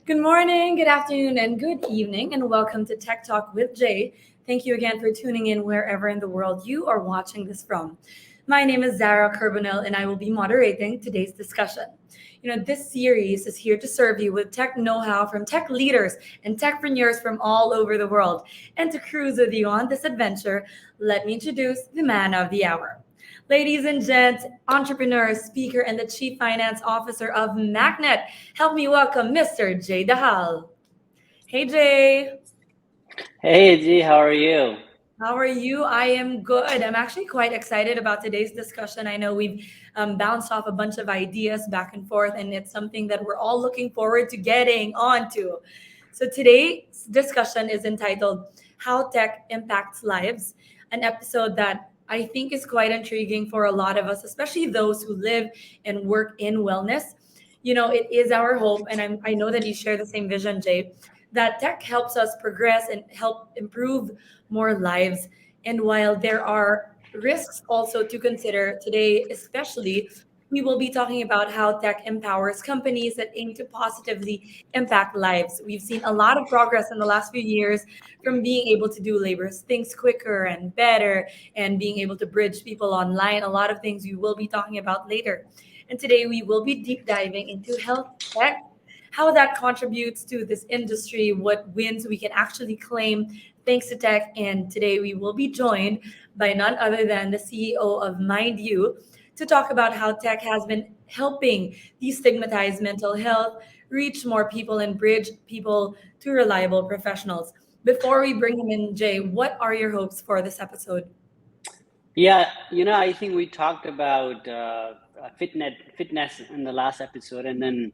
Good morning, good afternoon, and good evening, and welcome to Tech Talk with Jay. Thank you again for tuning in wherever in the world you are watching this from. My name is Zara Carbonell, and I will be moderating today's discussion. This series is here to serve you with tech know how from tech leaders and techpreneurs from all over the world. And to cruise with you on this adventure, let me introduce the man of the hour. Ladies and gents, entrepreneur, speaker, and the chief finance officer of Machnet, help me welcome Mr. Jay Dahal. Hey, Jay. Hey G, how are you? How are you? I am good. I'm actually quite excited about today's discussion. I know we've bounced off a bunch of ideas back and forth, and it's something that we're all looking forward to getting onto. So today's discussion is entitled How Tech Impacts Lives, an episode that I think is quite intriguing for a lot of us, especially those who live and work in wellness. It is our hope, and I know that you share the same vision, Jay, that tech helps us progress and help improve more lives. And while there are risks also to consider today, especially, we will be talking about how tech empowers companies that aim to positively impact lives. We've seen a lot of progress in the last few years from being able to do labor things quicker and better and being able to bridge people online, a lot of things we will be talking about later. And today we will be deep diving into health tech, how that contributes to this industry, what wins we can actually claim thanks to tech. And today we will be joined by none other than the CEO of Mind You to talk about how tech has been helping destigmatize mental health, reach more people, and bridge people to reliable professionals. Before we bring him in, Jay, what are your hopes for this episode? Yeah, I think we talked about fitness in the last episode, and then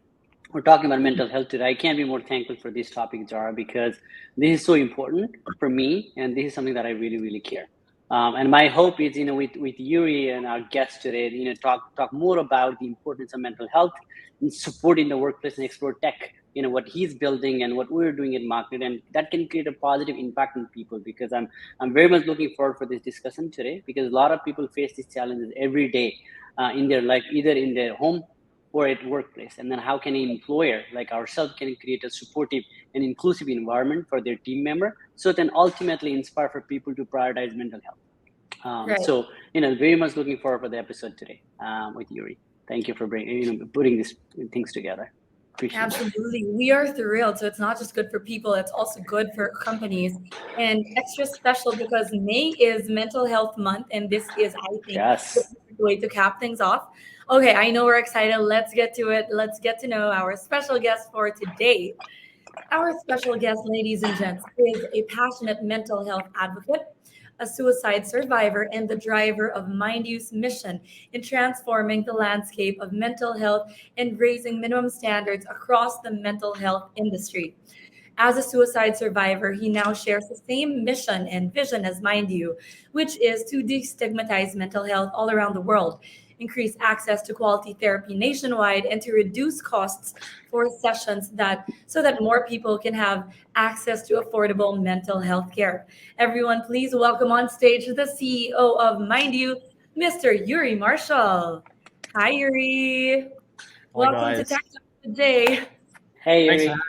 we're talking about mental health today. I can't be more thankful for this topic, Zara, because this is so important for me, and this is something that I really, really care. And my hope is, with Yuri and our guest today, talk more about the importance of mental health and supporting the workplace and explore tech. What he's building and what we're doing at Market, and that can create a positive impact on people. Because I'm very much looking forward for this discussion today, because a lot of people face these challenges every day in their life, either in their home or at workplace. And then how can an employer like ourselves can create a supportive and inclusive environment for their team member, so then ultimately inspire for people to prioritize mental health. Right. So very much looking forward for the episode today with Yuri. Thank you for putting these things together. Appreciate it. Absolutely. We are thrilled. So it's not just good for people, it's also good for companies. And extra special because May is Mental Health Month. And this is, I think, the Yes. perfect way to cap things off. Okay, I know we're excited. Let's get to it. Let's get to know our special guest for today. Our special guest, ladies and gents, is a passionate mental health advocate, a suicide survivor, and the driver of Mind You's mission in transforming the landscape of mental health and raising minimum standards across the mental health industry. As a suicide survivor, he now shares the same mission and vision as Mind You, which is to destigmatize mental health all around the world, increase access to quality therapy nationwide, and to reduce costs for sessions so that more people can have access to affordable mental health care. Everyone, please welcome on stage the CEO of Mind You, Mr. Yuri Marshall. Hi, Yuri. Hi Welcome to Tech guys. Talk today. Hey Thanks for Yuri.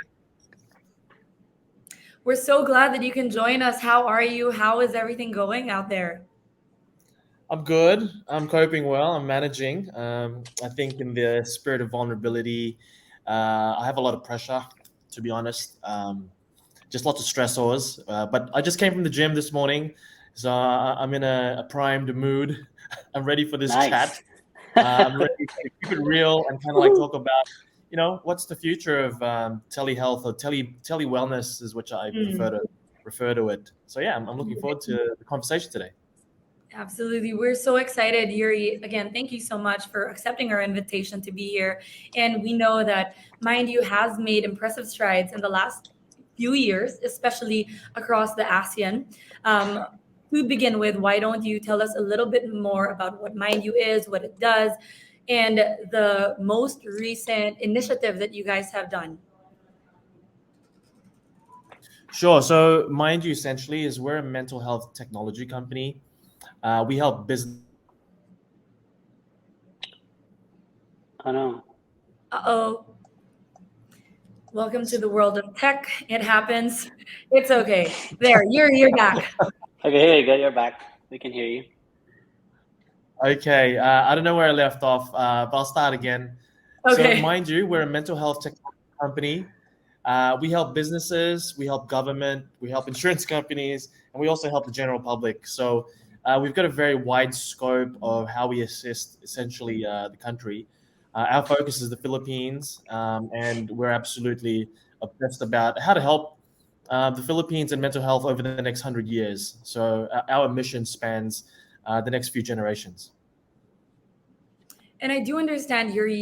We're so glad that you can join us. How are you? How is everything going out there? I'm good. I'm coping well. I'm managing. I think in the spirit of vulnerability, I have a lot of pressure, to be honest. Just lots of stressors. But I just came from the gym this morning, so I'm in a primed mood. I'm ready for this chat. Nice. I'm ready to keep it real and kind of like talk about, what's the future of telehealth or tele wellness is which I prefer Mm, to refer to it. So yeah, I'm looking forward to the conversation today. absolutely. We're so excited, Yuri. Again, thank you so much for accepting our invitation to be here. And we know that Mind You has made impressive strides in the last few years, especially across the ASEAN. Um, to begin with, why don't you tell us a little bit more about what Mind You is, what it does, and the most recent initiative that you guys have done? Sure. So, Mind You essentially is we're a mental health technology company. We help business. I know. Uh-oh. Welcome to the world of tech. It happens. It's okay. There, you're back. Okay, here you go. You're back. We can hear you. Okay, I don't know where I left off, but I'll start again. So, Okay. mind you, we're a mental health technology company. We help businesses, we help government, we help insurance companies, and we also help the general public. So, we've got a very wide scope of how we assist essentially the country. Our focus is the Philippines, and we're absolutely obsessed about how to help the Philippines and mental health over the next 100 years. So, our mission spans the next few generations. And I do understand, Yuri,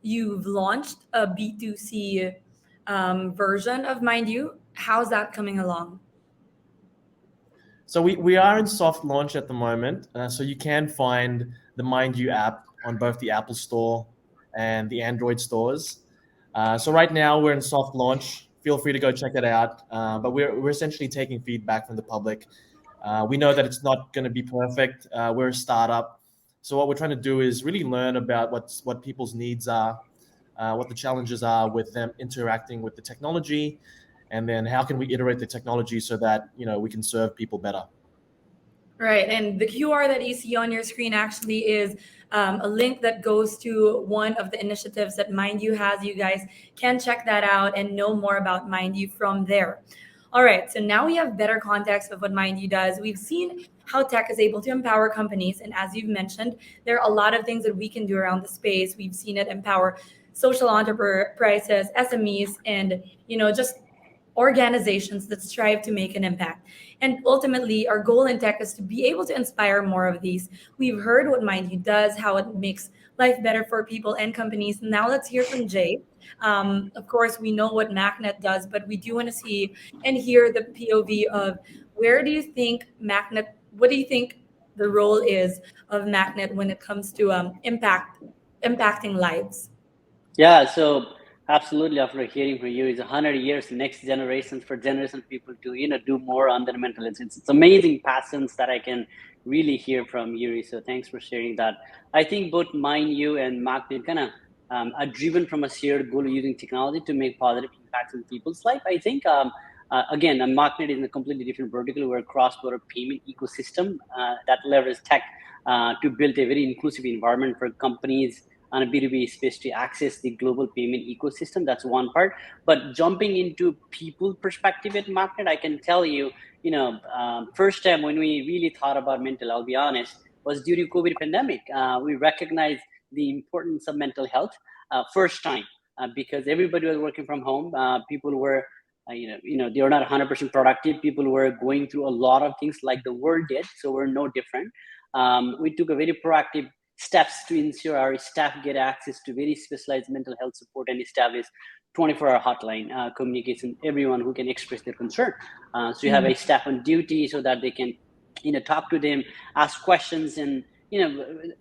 you've launched a B2C version of Mind You. How's that coming along? So we are in soft launch at the moment. So you can find the Mind You app on both the Apple Store and the Android stores. So right now we're in soft launch. Feel free to go check it out. But we're essentially taking feedback from the public. We know that it's not going to be perfect. We're a startup, so what we're trying to do is really learn about what people's needs are, what the challenges are with them interacting with the technology, and then how can we iterate the technology so that we can serve people better. Right. And the QR that you see on your screen actually is a link that goes to one of the initiatives that Mind You has. You guys can check that out and know more about Mind You from there. All right. So now we have better context of what Mind You does. We've seen how tech is able to empower companies. And as you've mentioned, there are a lot of things that we can do around the space. We've seen it empower social enterprises, SMEs, and just organizations that strive to make an impact. And ultimately, our goal in tech is to be able to inspire more of these. We've heard what Mind You does, how it makes life better for people and companies. Now let's hear from Jay. Of course, we know what Machnet does, but we do want to see and hear the POV of where do you think Machnet, what do you think the role is of Machnet when it comes to impacting lives? Yeah, so absolutely. After hearing from you, it's 100 years, next generations for generation people to do more on their mental health. It's amazing passions that I can really hear from Yuri. So thanks for sharing that. I think both Mind You and Market kind of are driven from a shared goal of using technology to make positive impacts on people's life. I think again, Market is in a completely different vertical. We're a cross-border payment ecosystem that leverages tech to build a very inclusive environment for companies on a B2B space to access the global payment ecosystem. That's one part. But jumping into people perspective at Market, I can tell you, first time when we really thought about mental, I'll be honest, was during COVID pandemic. We recognized the importance of mental health first time because everybody was working from home. People were they were not 100% productive. People were going through a lot of things like the world did, so we're no different. We took a very proactive steps to ensure our staff get access to very specialized mental health support and establish 24-hour hotline communication, everyone who can express their concern. So you have a staff on duty so that they can talk to them, ask questions. And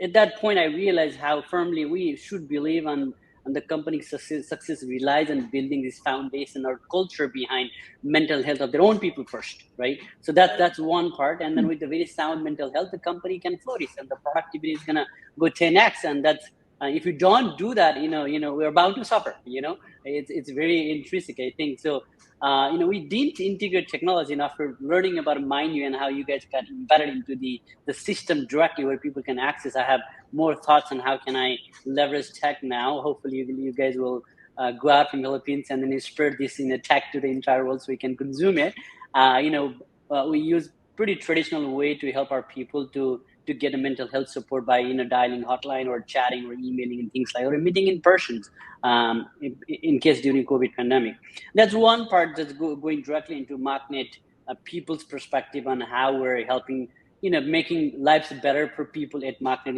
at that point I realized how firmly we should believe on the company's success relies on building this foundation or culture behind mental health of their own people first, right? So that's one part. And then with the very sound mental health, the company can flourish and the productivity is gonna go 10x. And that's if you don't do that, we're bound to suffer. It's very intrinsic, I think. So we didn't integrate technology. And after learning about Mind You and how you guys got embedded into the system directly where people can access, I have more thoughts on how can I leverage tech now. Hopefully you guys will go out from the Philippines and then spread this in a tech to the entire world so we can consume it. We use pretty traditional way to help our people to get a mental health support by dialing hotline or chatting or emailing and things like that, or meeting in person in case during COVID pandemic. That's one part that's going directly into Machnet, people's perspective on how we're helping making lives better for people at Machnet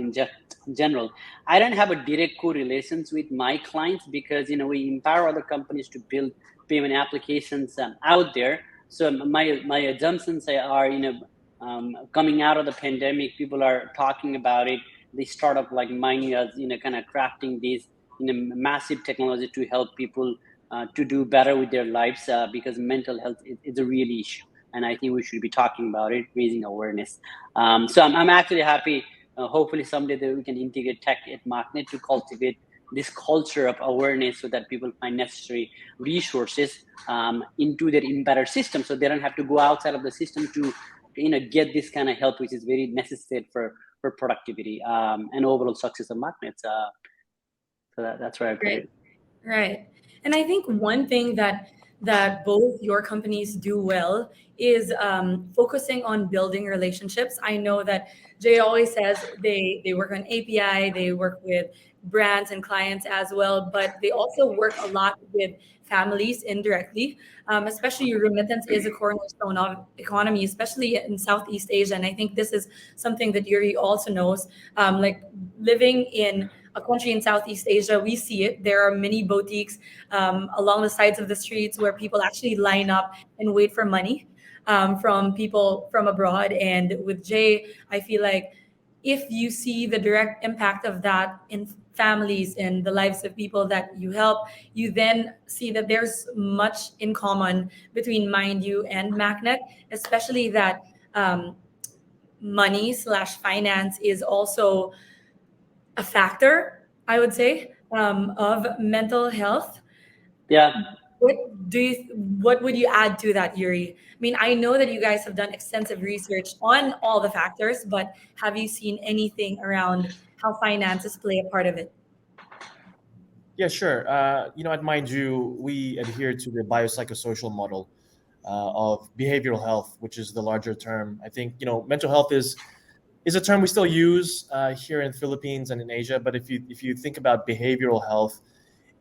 in general. I don't have a direct correlations with my clients because we empower other companies to build payment applications out there. So my assumptions are coming out of the pandemic, people are talking about it. The startup like Mind You as kind of crafting these massive technology to help people to do better with their lives because mental health is a real issue. And I think we should be talking about it, raising awareness. So I'm actually happy. Hopefully someday that we can integrate tech at Machnet to cultivate this culture of awareness so that people find necessary resources into their embedded system, so they don't have to go outside of the system to get this kind of help, which is very necessary for productivity and overall success of Machnet. So that's where I put Right. it. Right. And I think one thing that both your companies do well is focusing on building relationships. I know that Jay always says they work on API, they work with brands and clients as well, but they also work a lot with families indirectly. Especially remittance is a cornerstone of economy, especially in Southeast Asia. And I think this is something that Yuri also knows. Like living in a country in Southeast Asia, we see it. There are many boutiques along the sides of the streets where people actually line up and wait for money from people from abroad. And with Jay, I feel like if you see the direct impact of that in families and the lives of people that you help, you then see that there's much in common between Mind You and Machnet, especially that money slash finance is also a factor, I would say, of mental health. Yeah. What would you add to that, Yuri? I mean, I know that you guys have done extensive research on all the factors, but have you seen anything around how finances play a part of it? Yeah, sure. At Mind You, we adhere to the biopsychosocial model of behavioral health, which is the larger term. I think mental health is a term we still use here in the Philippines and in Asia. But if you think about behavioral health,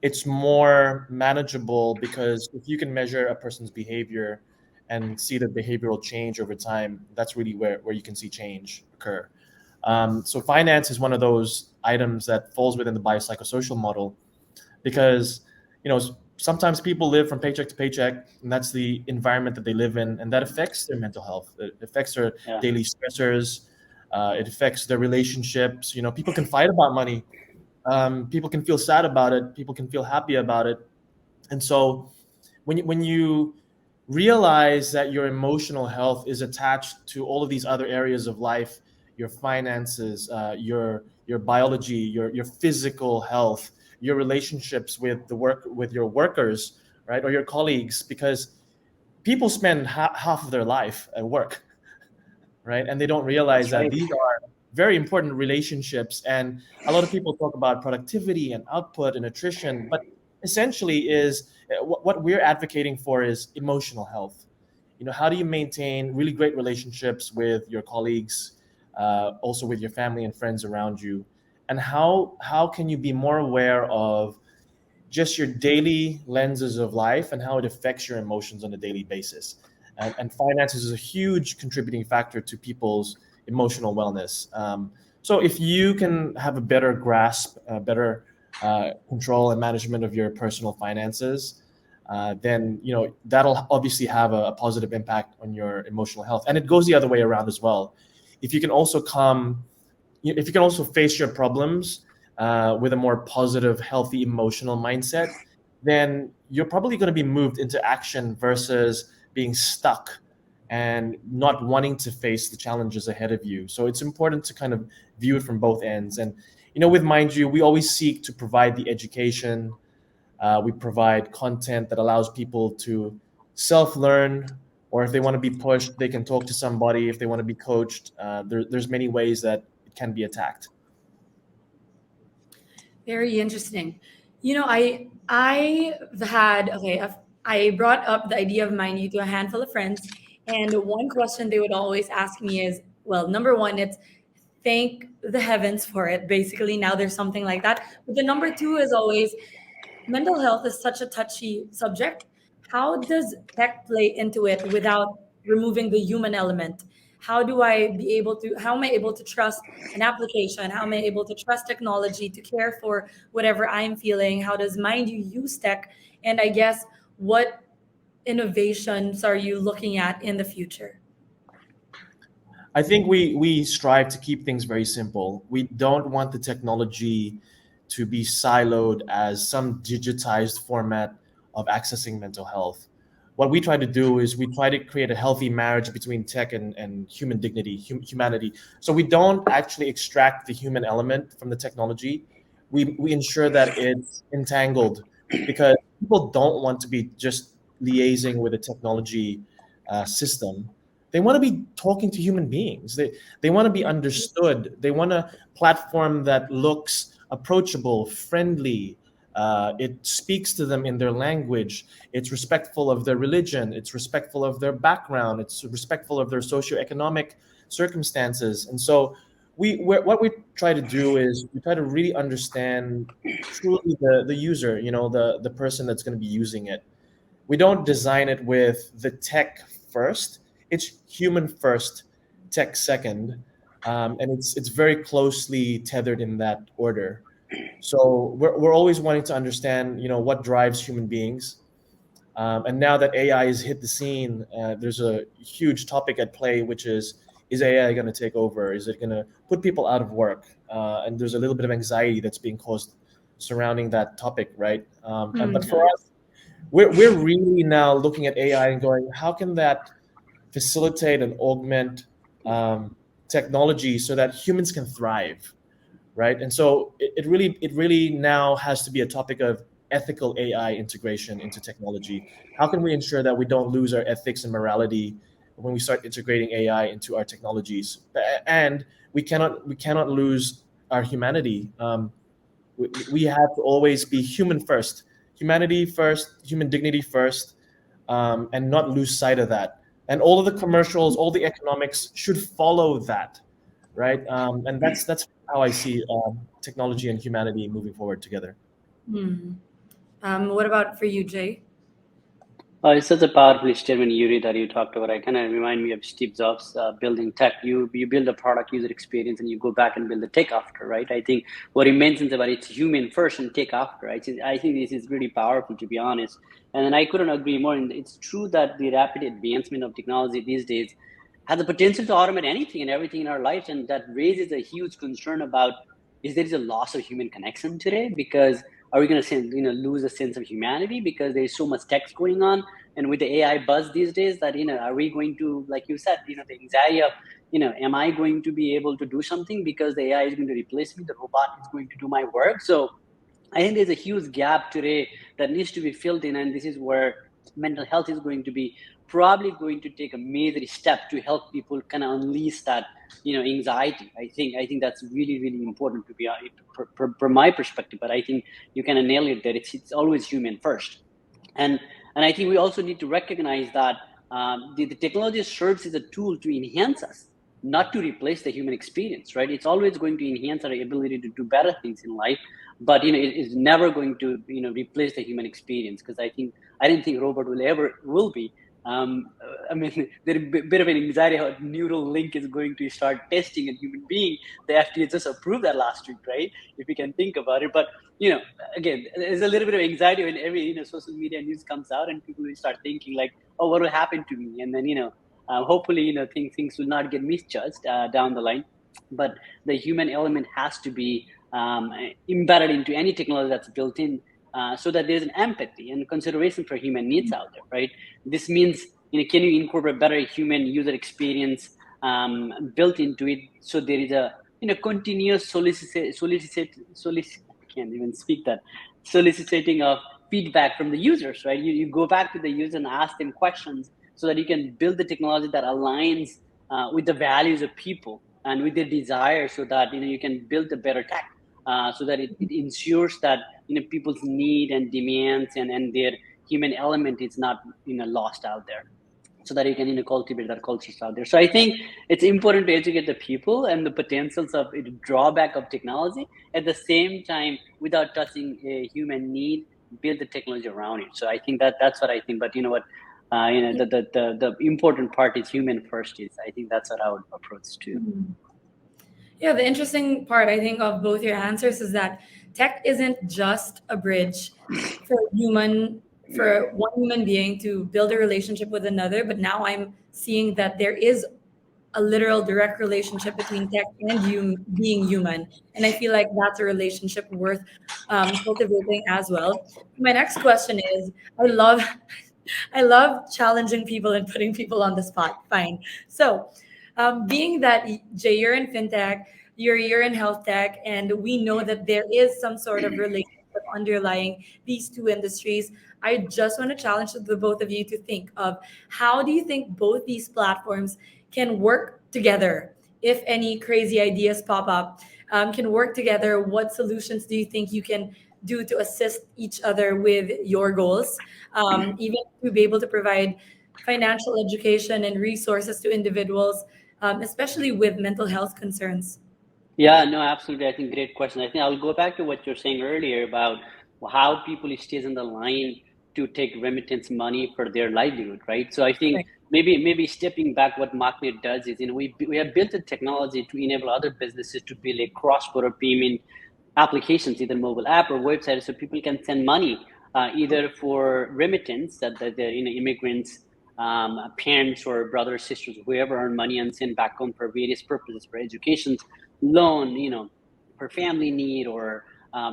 it's more manageable, because if you can measure a person's behavior and see the behavioral change over time, that's really where you can see change occur. So finance is one of those items that falls within the biopsychosocial model, because sometimes people live from paycheck to paycheck, and that's the environment that they live in, and that affects their mental health. It affects their daily stressors. It affects their relationships. People can fight about money. People can feel sad about it. People can feel happy about it. And so when you realize that your emotional health is attached to all of these other areas of life, your finances, your biology, your physical health, your relationships with your workers, right, or your colleagues, because people spend half of their life at work, right, and they don't realize That's that right. these are very important relationships. And a lot of people talk about productivity and output and attrition, but essentially is what we're advocating for is emotional health. How do you maintain really great relationships with your colleagues, also with your family and friends around you, and how can you be more aware of just your daily lenses of life and how it affects your emotions on a daily basis. And finances is a huge contributing factor to people's emotional wellness. So if you can have a better grasp, better control and management of your personal finances, then that'll obviously have a positive impact on your emotional health. And it goes the other way around as well. If you can also face your problems with a more positive, healthy, emotional mindset, then you're probably going to be moved into action versus being stuck and not wanting to face the challenges ahead of you. So it's important to kind of view it from both ends. And with Mind You, we always seek to provide the education. We provide content that allows people to self-learn, or if they want to be pushed, they can talk to somebody. If they want to be coached, there's many ways that it can be attacked. Very interesting. I brought up the idea of Mind You to a handful of friends, and one question they would always ask me is, well, number one, it's thank the heavens for it. Basically, now there's something like that. But the number two is always mental health is such a touchy subject. How does tech play into it without removing the human element? How am I able to trust an application? How am I able to trust technology to care for whatever I'm feeling? How does Mind You use tech? And I guess, what innovations are you looking at in the future? I think we strive to keep things very simple. We don't want the technology to be siloed as some digitized format of accessing mental health. What we try to do is we try to create a healthy marriage between tech and human dignity, humanity. So we don't actually extract the human element from the technology. we ensure that it's entangled, because people don't want to be just liaising with a technology system. They want to be talking to human beings. They want to be understood. They want a platform that looks approachable, friendly. It speaks to them in their language. It's respectful of their religion. It's respectful of their background. It's respectful of their socioeconomic circumstances. And so what we try to do is we try to really understand truly the user, the person that's going to be using it. We don't design it with the tech first. It's human first, tech second, and it's very closely tethered in that order. So we're always wanting to understand, what drives human beings. And now that AI has hit the scene, there's a huge topic at play, which is AI going to take over? Is it going to put people out of work? And there's a little bit of anxiety that's being caused surrounding that topic, right? But for us, we're really now looking at AI and going, how can that facilitate and augment technology so that humans can thrive, right? And so it really now has to be a topic of ethical AI integration into technology. How can we ensure that we don't lose our ethics and morality when we start integrating AI into our technologies? And we cannot lose our humanity. We have to always be human first, humanity first, human dignity first, and not lose sight of that. And all of the commercials, all the economics should follow that, right? And that's how I see technology and humanity moving forward together. What about for you, Jay? It's such a powerful statement, Yuri, that you talked about. I kind of remind me of Steve Jobs building tech. You build a product user experience and you go back and build the tech after, right? I think what he mentions about it's human first and tech after, right? I think this is really powerful, to be honest. And then I couldn't agree more. And it's true that the rapid advancement of technology these days has the potential to automate anything and everything in our lives. And that raises a huge concern about, is there is a loss of human connection today? Because are we going to lose a sense of humanity because there's so much text going on, and with the AI buzz these days, that are we going to, like you said, the anxiety of am I going to be able to do something because the AI is going to replace me, the robot is going to do my work? So I think there's a huge gap today that needs to be filled in, and this is where mental health is going to be probably going to take a major step to help people kind of unleash that anxiety. I think that's really, really important to be from my perspective. But I think you kind of nail it that it's always human first, and I think we also need to recognize that the technology serves as a tool to enhance us, not to replace the human experience, right? It's always going to enhance our ability to do better things in life, but it is never going to replace the human experience, because I didn't think robot will be. I mean, there's a bit of an anxiety how neural link is going to start testing a human being. The FDA just approved that last week, right? If you can think about it. But again, there's a little bit of anxiety when every social media news comes out and people will start thinking like, oh, what will happen to me? And then hopefully things will not get misjudged down the line. But the human element has to be embedded into any technology that's built in, so that there's an empathy and consideration for human needs out there, right? This means, can you incorporate better human user experience built into it, so there is a continuous I can't even speak that, soliciting of feedback from the users, right? You go back to the user and ask them questions so that you can build the technology that aligns with the values of people and with their desires, so that you can build a better tech, so that it ensures that people's need and demands and their human element is not lost out there, so that you can cultivate that culture out there. So I think it's important to educate the people and the potentials of drawback of technology, at the same time without touching a human need, build the technology around it. So I think that's what I think. But what the important part is human first. I think that's what I would approach too. Yeah, the interesting part, I think, of both your answers is that tech isn't just a bridge for one human being to build a relationship with another, but now I'm seeing that there is a literal direct relationship between tech and you being human, and I feel like that's a relationship worth cultivating as well. My next question is, I love challenging people and putting people on the spot. Fine. So, being that Jay, you're in fintech, you're in health tech, and we know that there is some sort of relationship underlying these two industries. I just want to challenge the both of you to think of how do you think both these platforms can work together if any crazy ideas pop up, can work together. What solutions do you think you can do to assist each other with your goals, even to be able to provide financial education and resources to individuals, especially with mental health concerns? Yeah, no, absolutely. I think great question. I think I'll go back to what you're saying earlier about how people stays in the line to take remittance money for their livelihood, right? So I think Right. maybe stepping back, what Machnet does is, we have built a technology to enable other businesses to build a cross-border payment applications, either mobile app or website, so people can send money either for remittance that the immigrants, parents or brothers, sisters, whoever earn money and send back home for various purposes, for education, loan, for family need, or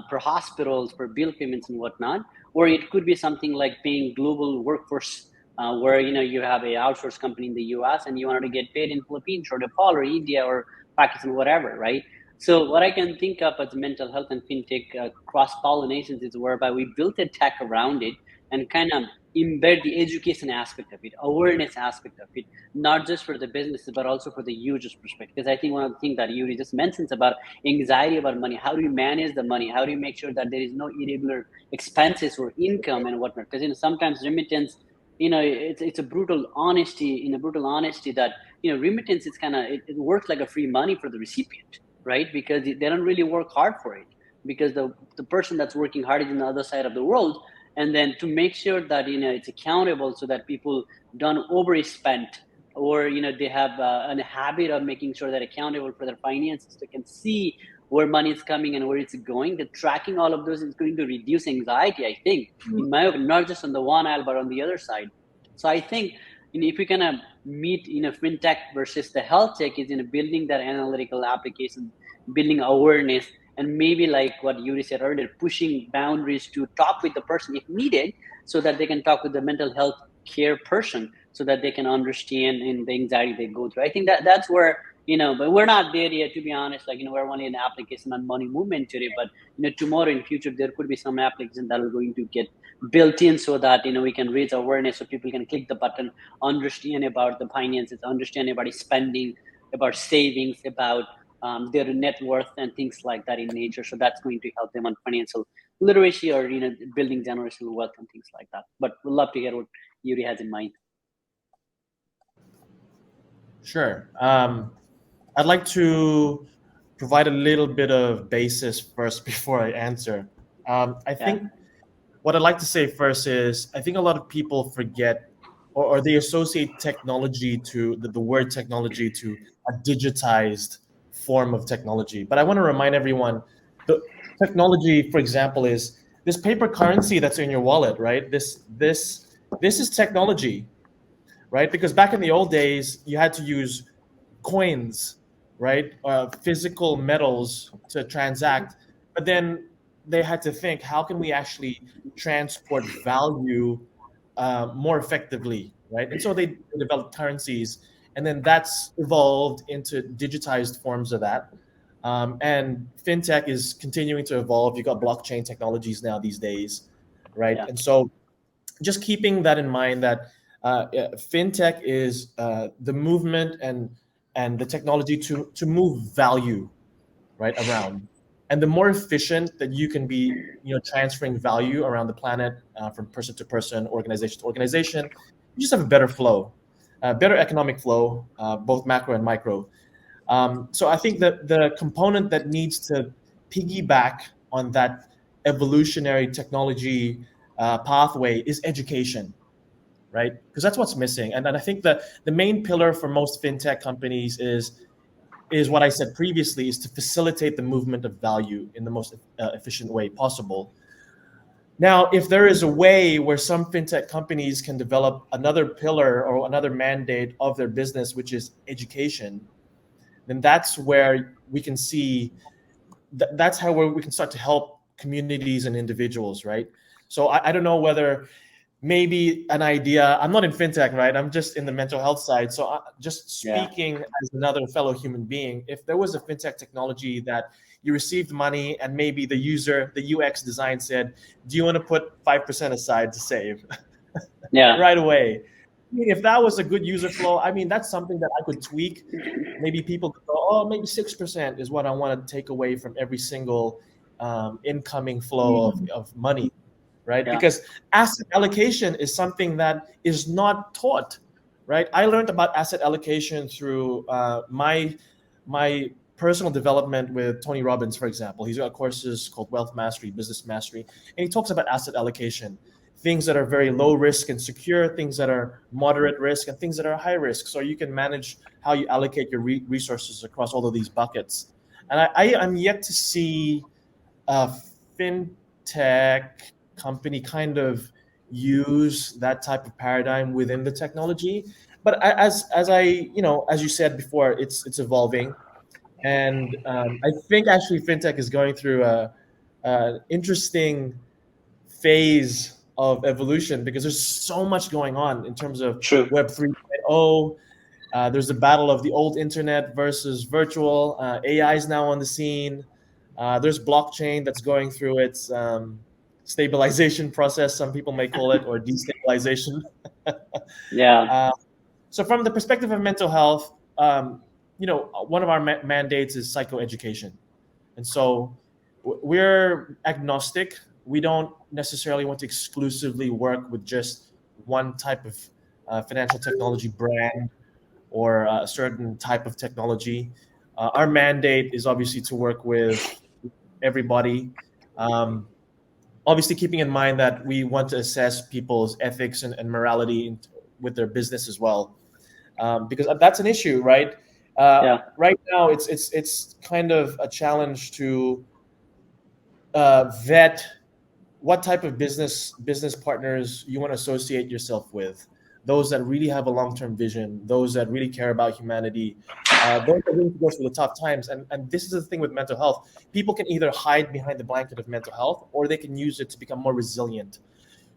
for hospitals, for bill payments and whatnot. Or it could be something like paying global workforce, where you have a outsourced company in the US and you wanted to get paid in Philippines or Nepal or India or Pakistan, whatever, right? So what I can think of as mental health and fintech cross pollinations is whereby we built a tech around it and kind of embed the education aspect of it, awareness aspect of it, not just for the businesses but also for the users perspective. Because I think one of the things that Yuri just mentions about anxiety about money, how do you manage the money, how do you make sure that there is no irregular expenses or income and whatnot? Because sometimes remittance, it's a brutal honesty, that remittance is kind of, it works like a free money for the recipient, right? Because they don't really work hard for it, because the person that's working hard is on the other side of the world. And then to make sure that it's accountable, so that people don't overspend, or they have a habit of making sure that accountable for their finances, they can see where money is coming and where it's going. The tracking all of those is going to reduce anxiety, I think, in my opinion, not just on the one aisle but on the other side. So I think, if we kind of meet fintech versus the health tech, is building that analytical application, building awareness, and maybe like what Yuri said earlier, pushing boundaries to talk with the person if needed, so that they can talk with the mental health care person, so that they can understand in the anxiety they go through. I think that's where, but we're not there yet, to be honest. Like, we're only an application on money movement today, but tomorrow in future there could be some application that are going to get built in, so that we can raise awareness, so people can click the button, understand about the finances, understand about spending, about savings, about their net worth and things like that in nature. So that's going to help them on financial literacy, or building generational wealth and things like that. But we'd love to hear what Yuri has in mind. Sure. I'd like to provide a little bit of basis first before I answer. I think what I'd like to say first is, I think a lot of people forget, or they associate technology to the word technology to a digitized form of technology. But I want to remind everyone, the technology, for example, is this paper currency that's in your wallet, right? This is technology, right? Because back in the old days, you had to use coins, right? Physical metals to transact. But then they had to think, how can we actually transport value more effectively, right? And so they developed currencies, and then that's evolved into digitized forms of that. And fintech is continuing to evolve. You got blockchain technologies now these days, right? Yeah. And so just keeping that in mind, that fintech is the movement and the technology to move value right around, and the more efficient that you can be, transferring value around the planet, from person to person, organization to organization, you just have a better flow, better economic flow, both macro and micro. So I think that the component that needs to piggyback on that evolutionary technology pathway is education, right? Because that's what's missing. And I think that the main pillar for most fintech companies is what I said previously, is to facilitate the movement of value in the most efficient way possible. Now, if there is a way where some fintech companies can develop another pillar or another mandate of their business, which is education, then that's where we can see where we can start to help communities and individuals, right? So I don't know whether maybe an idea. I'm not in fintech, right? I'm just in the mental health side. So just speaking as another fellow human being, if there was a fintech technology that you received money and maybe the user, the UX design said, do you want to put 5% aside to save right away? I mean, if that was a good user flow, I mean, that's something that I could tweak. Maybe people could go, oh, maybe 6% is what I want to take away from every single incoming flow of money, right? Because asset allocation is something that is not taught, right? I learned about asset allocation through my personal development with Tony Robbins, for example. He's got courses called Wealth Mastery, Business Mastery, and he talks about asset allocation. Things that are very low risk and secure, things that are moderate risk, and things that are high risk. So you can manage how you allocate your resources across all of these buckets. And I'm yet to see a fintech company kind of use that type of paradigm within the technology. But as as you said before, it's evolving, and I think actually fintech is going through a interesting phase of evolution because there's so much going on in terms of Web 3.0. There's a battle of the old internet versus virtual. AI is now on the scene. There's blockchain that's going through its stabilization process, some people may call it, or destabilization. So from the perspective of mental health, one of our mandates is psychoeducation. And so we're agnostic. We don't necessarily want to exclusively work with just one type of financial technology brand or a certain type of technology. Our mandate is obviously to work with everybody. Obviously, keeping in mind that we want to assess people's ethics and morality with their business as well, because that's an issue, right? Right now, it's kind of a challenge to vet what type of business partners you want to associate yourself with. Those that really have a long-term vision, those that really care about humanity, those that really go through the tough times. And this is the thing with mental health. People can either hide behind the blanket of mental health or they can use it to become more resilient.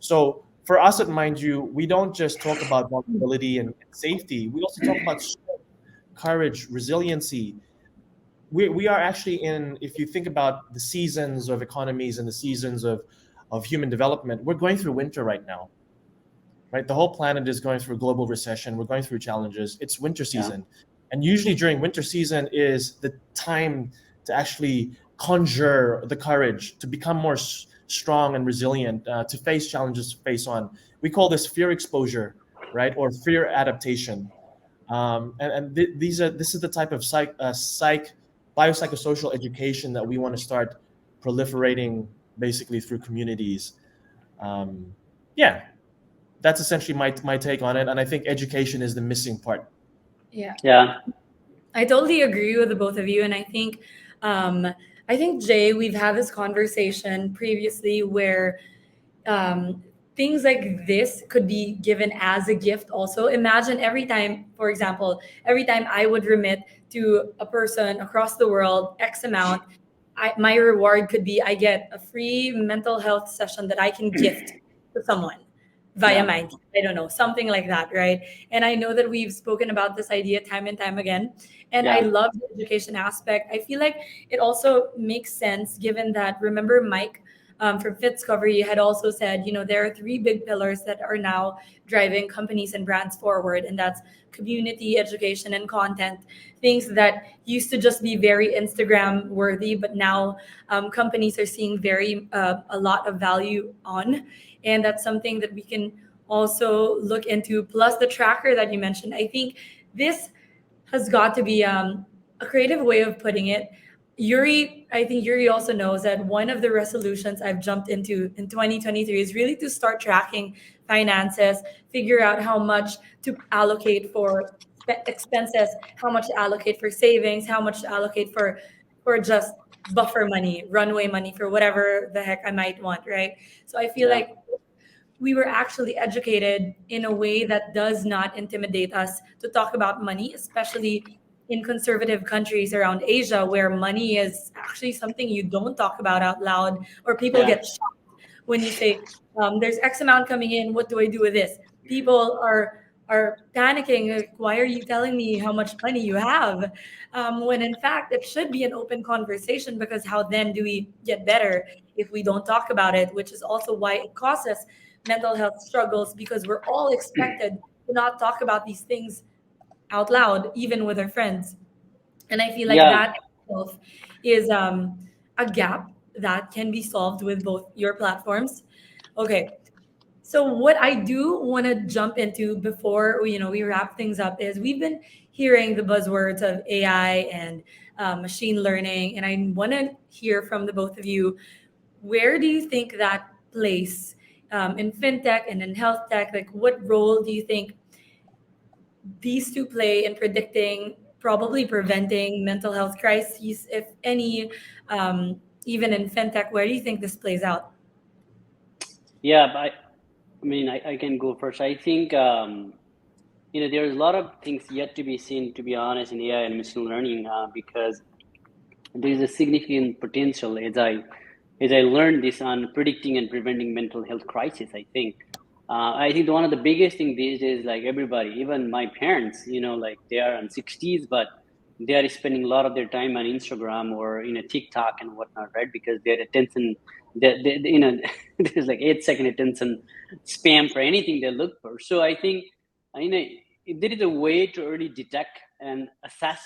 So for us at Mind You, we don't just talk about vulnerability and safety. We also talk about strength, courage, resiliency. We are actually in, if you think about the seasons of economies and the seasons of human development, we're going through winter right now. Right, the whole planet is going through a global recession. We're going through challenges. It's winter season, and usually during winter season is the time to actually conjure the courage to become more strong and resilient, to face challenges face on. We call this fear exposure, right, or fear adaptation. This is the type of biopsychosocial education that we want to start proliferating basically through communities. That's essentially my take on it, and I think education is the missing part. I totally agree with the both of you, and I think Jay, we've had this conversation previously where things like this could be given as a gift. Also, imagine every time, for example, every time I would remit to a person across the world X amount, my reward could be I get a free mental health session that I can gift to someone via Mind. I don't know, something like that, right? And I know that we've spoken about this idea time and time again. And I love the education aspect. I feel like it also makes sense given that, remember, Mike from Fitdscovery had also said, there are 3 big pillars that are now driving companies and brands forward. And that's community, education, and content. Things that used to just be very Instagram worthy, but now companies are seeing a lot of value on. And that's something that we can also look into. Plus the tracker that you mentioned. I think this has got to be a creative way of putting it. I think Yuri also knows that one of the resolutions I've jumped into in 2023 is really to start tracking finances, figure out how much to allocate for expenses, how much to allocate for savings, how much to allocate for just buffer money, runway money for whatever the heck I might want, right? So I feel like we were actually educated in a way that does not intimidate us to talk about money, especially in conservative countries around Asia, where money is actually something you don't talk about out loud, or people get shocked when you say there's X amount coming in, what do I do with this? People are panicking. Like, why are you telling me how much money you have? When in fact it should be an open conversation, because how then do we get better if we don't talk about it? Which is also why it causes mental health struggles, because we're all expected to not talk about these things out loud, even with our friends. And I feel like Yeah, that itself is a gap that can be solved with both your platforms. Okay, so what I do want to jump into before we wrap things up is we've been hearing the buzzwords of AI and machine learning, and I want to hear from the both of you. Where do you think that place in fintech and in health tech? Like, what role do you think these two play in predicting, probably preventing mental health crises, if any, even in fintech? Where do you think this plays out? yeah. I mean, I can go first. I think there's a lot of things yet to be seen, to be honest, in AI and machine learning, because there is a significant potential as I learned this on predicting and preventing mental health crisis. I think one of the biggest thing these days, like everybody, even my parents, like they are in 60s, but they are spending a lot of their time on Instagram or TikTok and whatnot, right? Because their attention, there's like 8 second attention spam for anything they look for. So I think, if there is a way to early detect and assess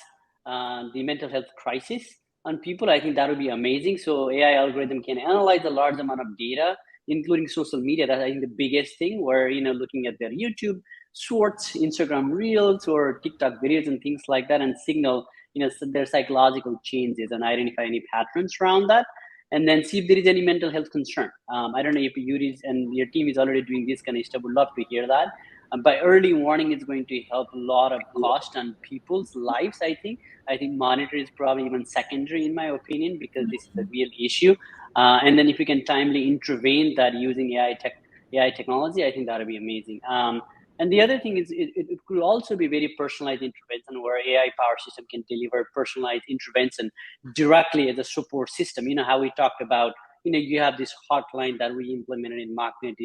the mental health crisis on people, I think that would be amazing. So AI algorithm can analyze a large amount of data, including social media. That's, I think, the biggest thing, where looking at their YouTube shorts, Instagram reels, or TikTok videos and things like that, and signal their psychological changes and identify any patterns around that, and then see if there is any mental health concern. I don't know if Yuri and your team is already doing this kind of stuff. Would love to hear that. By early warning, it's going to help a lot of cost on people's lives. I think monitor is probably even secondary in my opinion, because this is a real issue. And then if we can timely intervene that using AI technology, I think that would be amazing. And the other thing is, it could also be very personalized intervention, where AI power system can deliver personalized intervention directly as a support system. You know how we talked about, you have this hotline that we implemented in Machnet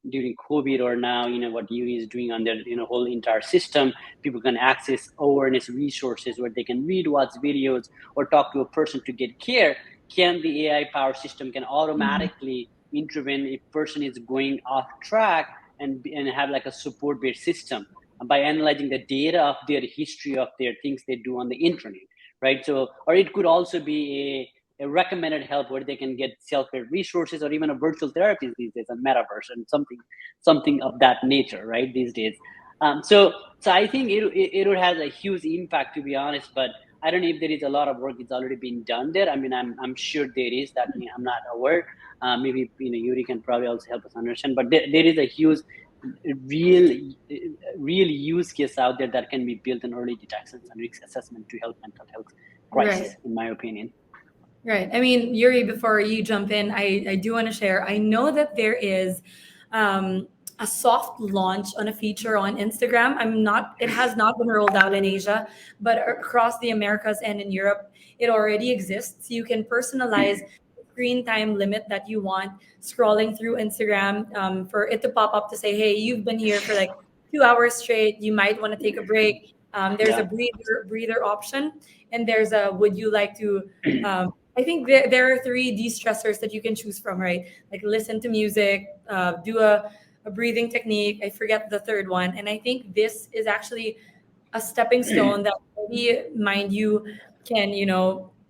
during COVID, or now, what Yuri is doing on their, whole entire system. People can access awareness resources where they can read, watch videos, or talk to a person to get care. Can the AI power system can automatically intervene if person is going off track, and have like a support based system by analyzing the data of their history of their things they do on the internet, right? So, or it could also be a recommended help where they can get self-care resources, or even a virtual therapist these days, a metaverse and something of that nature, right? These days. So I think it has a huge impact, to be honest, but I don't know if there is a lot of work that's already been done there. I mean, I'm sure there is, that I'm not aware. Maybe Yuri can probably also help us understand, but there is a huge real real use case out there that can be built in early detections and risk assessment to help mental health Right. crisis, in my opinion. Right. I mean, Yuri, before you jump in, I do want to share. I know that there is a soft launch on a feature on Instagram. It has not been rolled out in Asia, but across the Americas and in Europe, it already exists. You can personalize the screen time limit that you want, scrolling through Instagram, for it to pop up to say, hey, you've been here for like 2 hours straight. You might want to take a break. There's a Yeah. breather option, and there's a would you like to I think there are three de-stressors that you can choose from, right? Like listen to music, do a breathing technique. I forget the third one. And I think this is actually a stepping stone that maybe, mind you, can,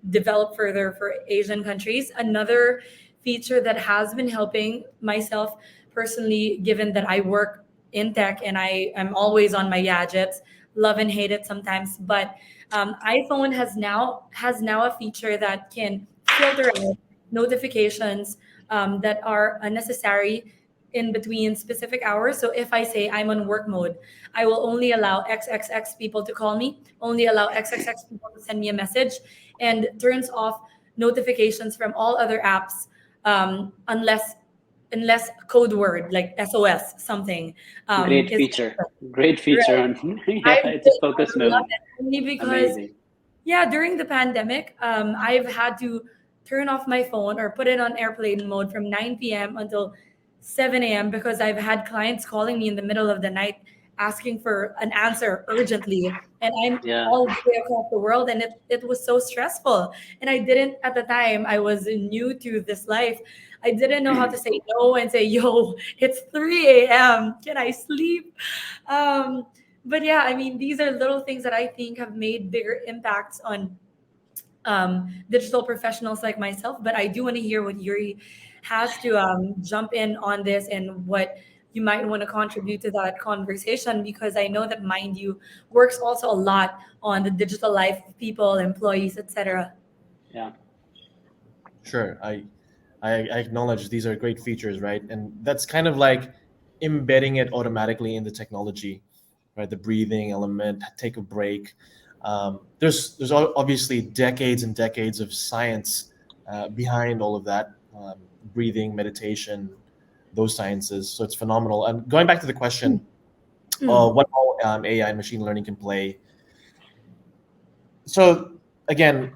develop further for Asian countries. Another feature that has been helping myself personally, given that I work in tech and I'm always on my gadgets, love and hate it sometimes, but iPhone has now a feature that can filter out notifications that are unnecessary in between specific hours. So if I say I'm on work mode, I will only allow XXX people to call me, only allow XXX people to send me a message, and turns off notifications from all other apps, unless code word like SOS something Great is feature. Great feature. right. On I yeah, it's a focus love mode. it only because Amazing. yeah, during the pandemic, I've had to turn off my phone or put it on airplane mode from 9 p.m. until 7 a.m. because I've had clients calling me in the middle of the night asking for an answer urgently. And I'm Yeah. all the way across the world, and it was so stressful. And I didn't, at the time, I was new to this life. I didn't know how to say no and say, yo, it's 3 a.m. Can I sleep? Um, but yeah, I mean, these are little things that I think have made bigger impacts on digital professionals like myself. But I do want to hear what Yuri has to jump in on this and what you might want to contribute to that conversation, because I know that Mind You works also a lot on the digital life of people, employees, etc. Yeah. Sure. I acknowledge these are great features, right? And that's kind of like embedding it automatically in the technology, right? The breathing element, take a break. There's obviously decades and decades of science behind all of that, breathing, meditation, those sciences. So it's phenomenal. And going back to the question, Mm. what role AI and machine learning can play. So again,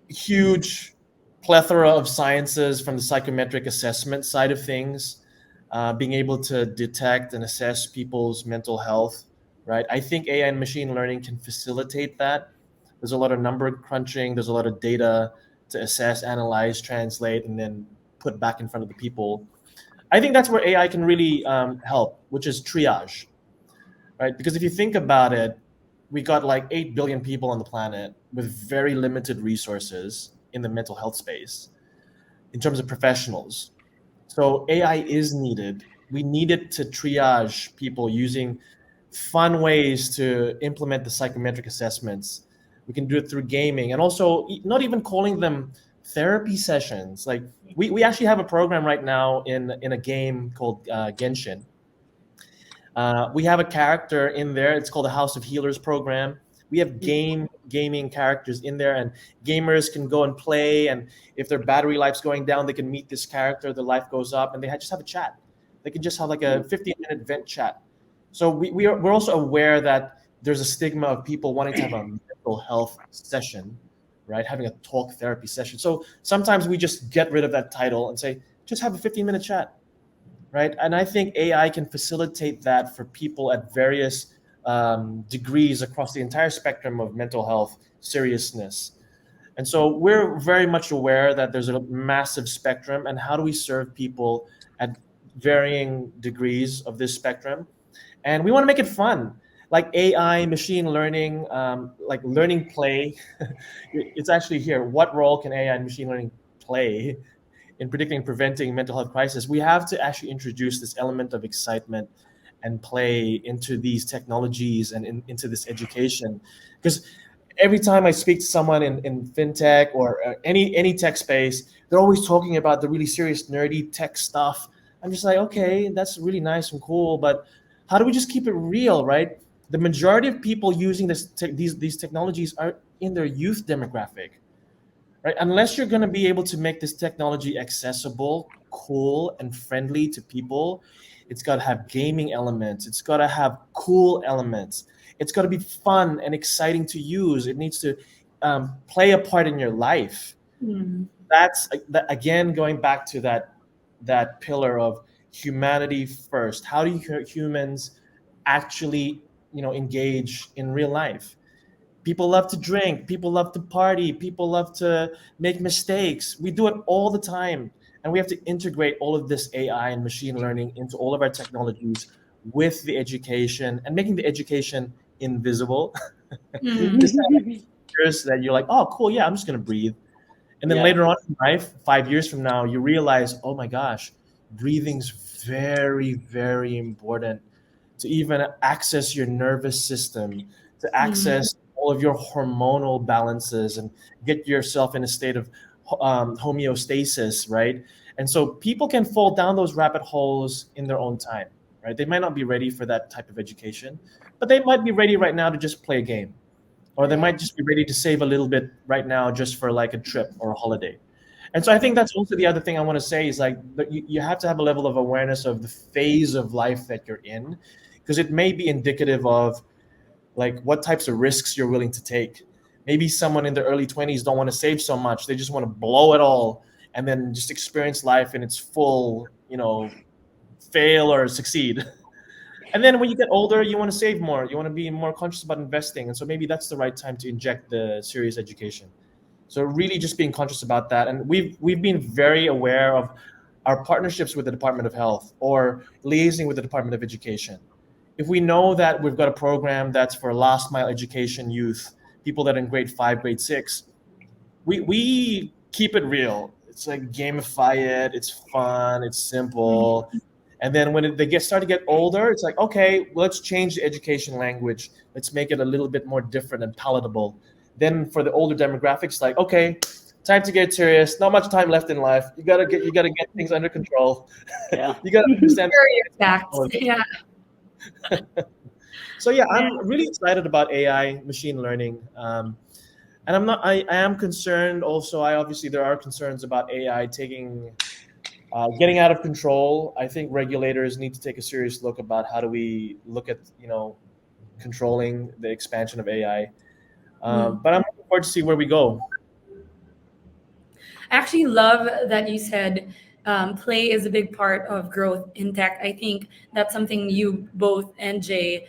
huge plethora of sciences from the psychometric assessment side of things, being able to detect and assess people's mental health, right? I think AI and machine learning can facilitate that. There's a lot of number crunching, there's a lot of data to assess, analyze, translate, and then put back in front of the people. I think that's where AI can really help, which is triage, right? Because if you think about it, we got like 8 billion people on the planet with very limited resources in the mental health space in terms of professionals. So AI is needed. We needed to triage people using fun ways to implement the psychometric assessments. We can do it through gaming and also not even calling them therapy sessions. Like we actually have a program right now in a game called Genshin. We have a character in there. It's called the House of Healers program. We have gaming characters in there, and gamers can go and play. And if their battery life's going down, they can meet this character. Their life goes up, and they just have a chat. They can just have like a 15-minute vent chat. So we're also aware that there's a stigma of people wanting to have a mental health session, right? Having a talk therapy session. So sometimes we just get rid of that title and say, just have a 15-minute chat, right? And I think AI can facilitate that for people at various degrees across the entire spectrum of mental health seriousness. And so we're very much aware that there's a massive spectrum, and how do we serve people at varying degrees of this spectrum? And we want to make it fun, like AI, machine learning, like learning play. It's actually here. What role can AI and machine learning play in predicting and preventing mental health crisis? We have to actually introduce this element of excitement and play into these technologies and into this education. Because every time I speak to someone in fintech or any tech space, they're always talking about the really serious, nerdy tech stuff. I'm just like, okay, that's really nice and cool, but how do we just keep it real, right? The majority of people using these technologies are in their youth demographic, right? Unless you're going to be able to make this technology accessible, cool, and friendly to people, it's got to have gaming elements. It's got to have cool elements. It's got to be fun and exciting to use. It needs to play a part in your life. Mm. That's again going back to that pillar of humanity first. How do humans actually, engage in real life? People love to drink. People love to party. People love to make mistakes. We do it all the time. And we have to integrate all of this AI and machine learning into all of our technologies with the education and making the education invisible. Just have features that you're like, oh, cool. Yeah, I'm just going to breathe. And then Yeah. later on in life, 5 years from now, you realize, oh my gosh, breathing's very, very important to even access your nervous system, to access all of your hormonal balances and get yourself in a state of homeostasis, right? And so people can fall down those rabbit holes in their own time, right? They might not be ready for that type of education, but they might be ready right now to just play a game, or they might just be ready to save a little bit right now just for like a trip or a holiday. And so I think that's also the other thing I want to say is like you have to have a level of awareness of the phase of life that you're in, because it may be indicative of like what types of risks you're willing to take. Maybe someone in their early 20s don't want to save so much. They just want to blow it all and then just experience life in its full, fail or succeed. And then when you get older, you want to save more. You want to be more conscious about investing. And so maybe that's the right time to inject the serious education. So really just being conscious about that. And we've been very aware of our partnerships with the Department of Health or liaising with the Department of Education. If we know that we've got a program that's for last mile education youth, people that are in grade 5, grade 6, we keep it real. It's like gamify it, it's fun, it's simple. And then when they start to get older, it's like, okay, let's change the education language. Let's make it a little bit more different and palatable. Then for the older demographics, like, okay, time to get serious. Not much time left in life. You gotta get things under control. Yeah. You gotta understand. Facts. Yeah. So yeah, I'm really excited about AI, machine learning. And I am concerned also. Obviously there are concerns about AI getting out of control. I think regulators need to take a serious look about how do we look at, controlling the expansion of AI. But I'm looking forward to see where we go. I actually love that you said play is a big part of growth in tech. I think that's something you both and Jay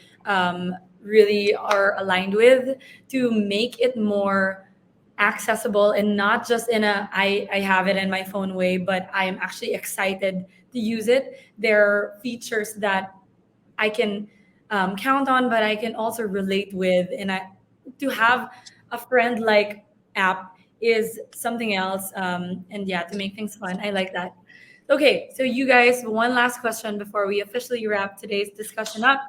really are aligned with, to make it more accessible and not just in I have it in my phone way, but I am actually excited to use it. There are features that I can count on, but I can also relate with. And to have a friend like app is something else. And yeah, to make things fun, I like that. Okay, so you guys, one last question before we officially wrap today's discussion up.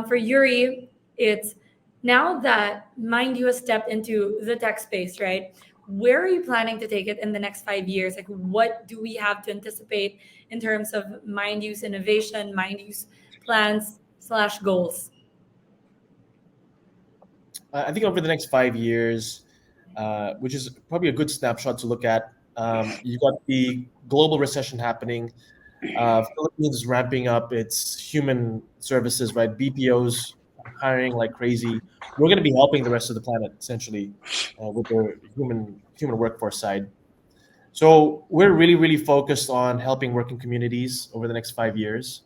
For Yuri, it's now that Mind You has stepped into the tech space, right? Where are you planning to take it in the next 5 years? Like, what do we have to anticipate in terms of Mind Use innovation, Mind Use plans / goals? I think over the next 5 years, which is probably a good snapshot to look at, you got the global recession happening. Philippines is ramping up its human services, right? BPOs hiring like crazy. We're going to be helping the rest of the planet essentially with the human workforce side. So we're really, really focused on helping working communities over the next 5 years.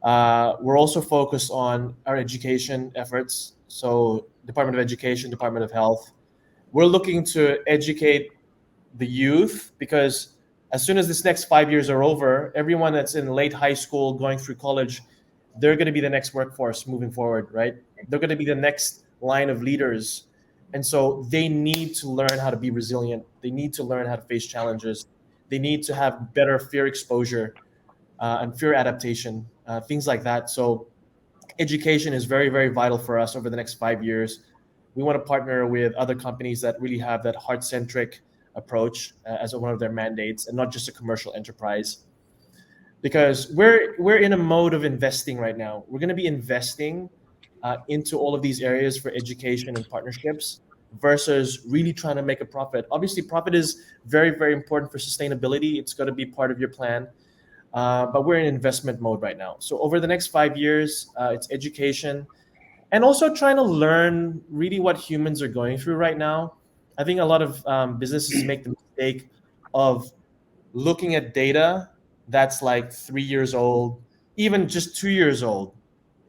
We're also focused on our education efforts. So Department of Education, Department of Health. We're looking to educate the youth because as soon as this next 5 years are over, everyone that's in late high school going through college, they're going to be the next workforce moving forward, right? They're going to be the next line of leaders. And so they need to learn how to be resilient. They need to learn how to face challenges. They need to have better fear exposure and fear adaptation, things like that. So education is very, very vital for us over the next 5 years. We want to partner with other companies that really have that heart-centric approach as one of their mandates, and not just a commercial enterprise. Because we're in a mode of investing right now. We're going to be investing into all of these areas for education and partnerships versus really trying to make a profit. Obviously, profit is very, very important for sustainability. It's got to be part of your plan. But we're in investment mode right now. So over the next 5 years, it's education and also trying to learn really what humans are going through right now. I think a lot of businesses make the mistake of looking at data that's like 3 years old, even just 2 years old,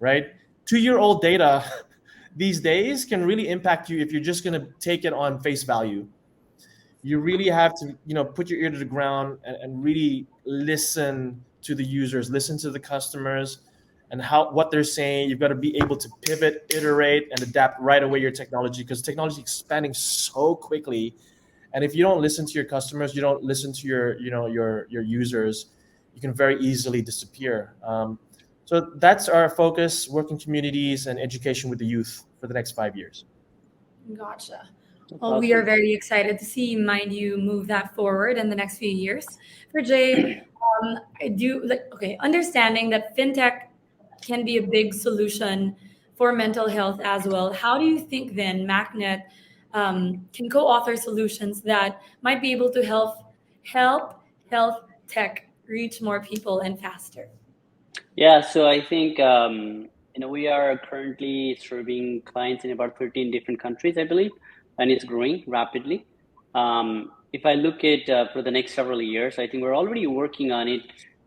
right? 2-year-old data these days can really impact you if you're just going to take it on face value. You really have to, put your ear to the ground and really listen to the users, listen to the customers and what they're saying. You've got to be able to pivot, iterate, and adapt right away your technology because technology is expanding so quickly. And if you don't listen to your customers, you don't listen to your users, you can very easily disappear. So that's our focus: working communities and education with the youth for the next 5 years. Gotcha. Well, we are very excited to see Mind You move that forward in the next few years. For Jay, I do understanding that fintech can be a big solution for mental health as well. How do you think then Machnet can co-author solutions that might be able to help health tech reach more people and faster? Yeah, so I think we are currently serving clients in about 13 different countries, I believe. and it's growing rapidly. If I look at for the next several years, I think we're already working on it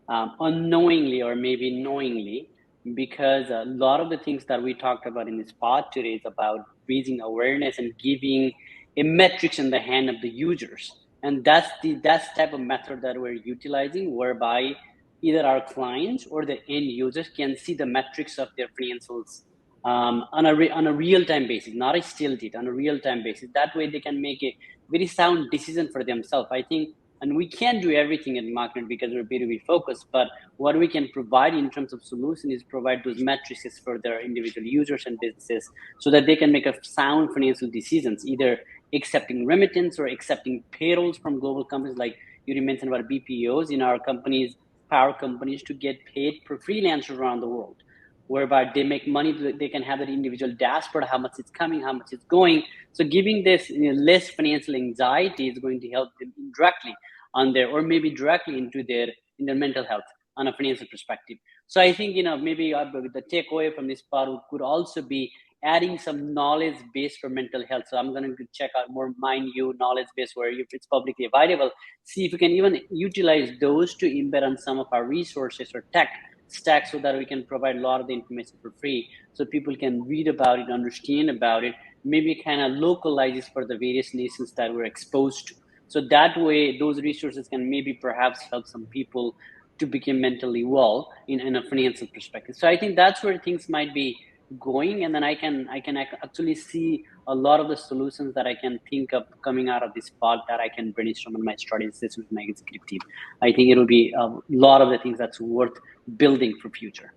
unknowingly or maybe knowingly, because a lot of the things that we talked about in this pod today is about raising awareness and giving a metrics in the hand of the users. And that's the type of method that we're utilizing, whereby either our clients or the end users can see the metrics of their financials on a real time basis, not a still date, on a real time basis. That way, they can make a very sound decision for themselves. I think, and we can't do everything at Machnet because we're B2B focused, but what we can provide in terms of solution is provide those metrics for their individual users and businesses, so that they can make a sound financial decisions, either accepting remittance or accepting payrolls from global companies. Like you mentioned about BPOs in our companies, power companies, to get paid for freelancers around the world, whereby they make money, they can have that individual dashboard, how much it's coming, how much it's going. So giving this less financial anxiety is going to help them indirectly on their, or maybe directly into their in their mental health on a financial perspective. So I think maybe the takeaway from this part could also be adding some knowledge base for mental health. So I'm going to check out more Mind You knowledge base, where if it's publicly available, see if we can even utilize those to embed on some of our resources or tech stack, so that we can provide a lot of the information for free, so people can read about it, understand about it, maybe kind of localizes for the various nations that we're exposed to. So that way, those resources can maybe perhaps help some people to become mentally well in a financial perspective. So I think that's where things might be going, and then I can actually see a lot of the solutions that I can think of coming out of this pod that I can brainstorm in my strategy session with my executive team. I think it'll be a lot of the things that's worth building for future.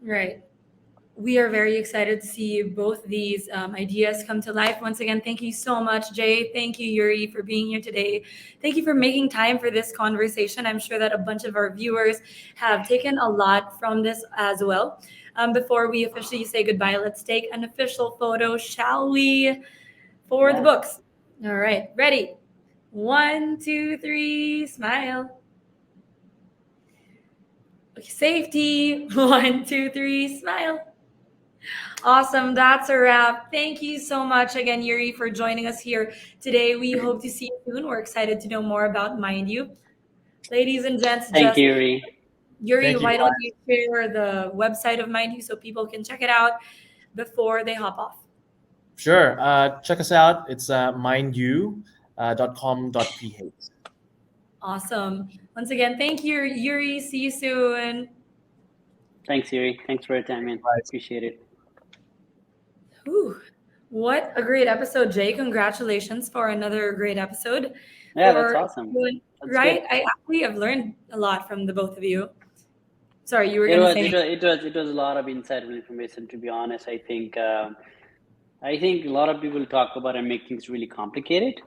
Right. We are very excited to see both these ideas come to life. Once again, thank you so much, Jay. Thank you, Yuri, for being here today. Thank you for making time for this conversation. I'm sure that a bunch of our viewers have taken a lot from this as well. Before we officially say goodbye, let's take an official photo, shall we? For the books. All right, ready? 1, 2, 3, smile. Okay, safety. 1, 2, 3, smile. Awesome. That's a wrap. Thank you so much again, Yuri, for joining us here today. We hope to see you soon. We're excited to know more about Mind You. Ladies and gents, Thank you, Yuri. Yuri, Thank you, why don't guys. you share the website of Mind You so people can check it out before they hop off? Sure. Check us out. It's mindyou.com.ph. Awesome. Once again, thank you, Yuri. See you soon. Thanks, Yuri. Thanks for your time, man. Appreciate it. Whew. What a great episode, Jay. Congratulations for another great episode. Yeah, that's awesome. That's right? good. I actually have learned a lot from the both of you. Sorry, you were It going was to say. it was a lot of insightful information, to be honest. I think a lot of people talk about and make things really complicated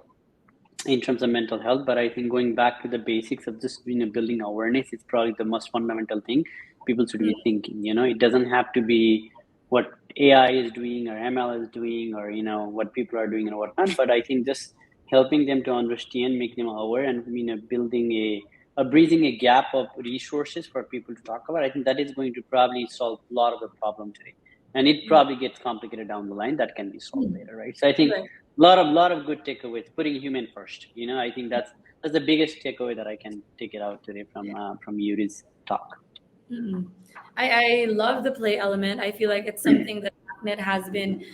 in terms of mental health, but I think going back to the basics of just building awareness is probably the most fundamental thing people should be thinking. It doesn't have to be what AI is doing or ML is doing, or what people are doing and whatnot, but I think just helping them to understand, make them aware, and building bridging a gap of resources for people to talk about. I think that is going to probably solve a lot of the problem today, and it probably gets complicated down the line. That can be solved later, right? So I think a lot of good takeaways. Putting human first. I think that's the biggest takeaway that I can take it out today from Yuri's talk. I love the play element. I feel like it's something that Machnet has been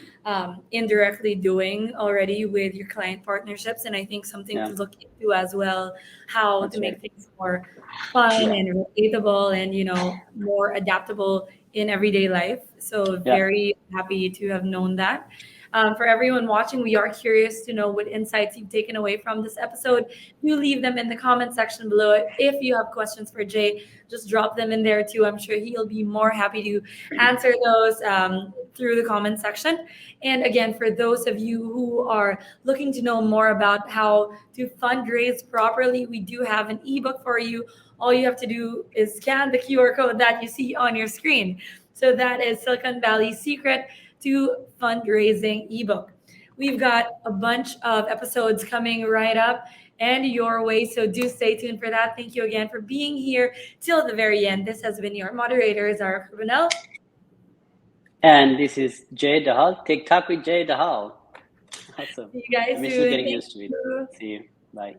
indirectly doing already with your client partnerships, and I think something to look into as well, how to make things more fun and relatable and more adaptable in everyday life. So very happy to have known that. For everyone watching, we are curious to know what insights you've taken away from this episode. You leave them in the comment section below. If you have questions for Jay, just drop them in there too. I'm sure he'll be more happy to answer those through the comment section. And again, for those of you who are looking to know more about how to fundraise properly, we do have an ebook for you. All you have to do is scan the QR code that you see on your screen. So that is Silicon Valley's Secret to Fundraising ebook. We've got a bunch of episodes coming right up and your way, so do stay tuned for that. Thank you again for being here till the very end. This has been your moderator, Zara Carbonell. And this is Jay Dahal. TikTok with Jay Dahal. Awesome. See you guys I'm still soon. getting Thank used to it. you. See you. Bye.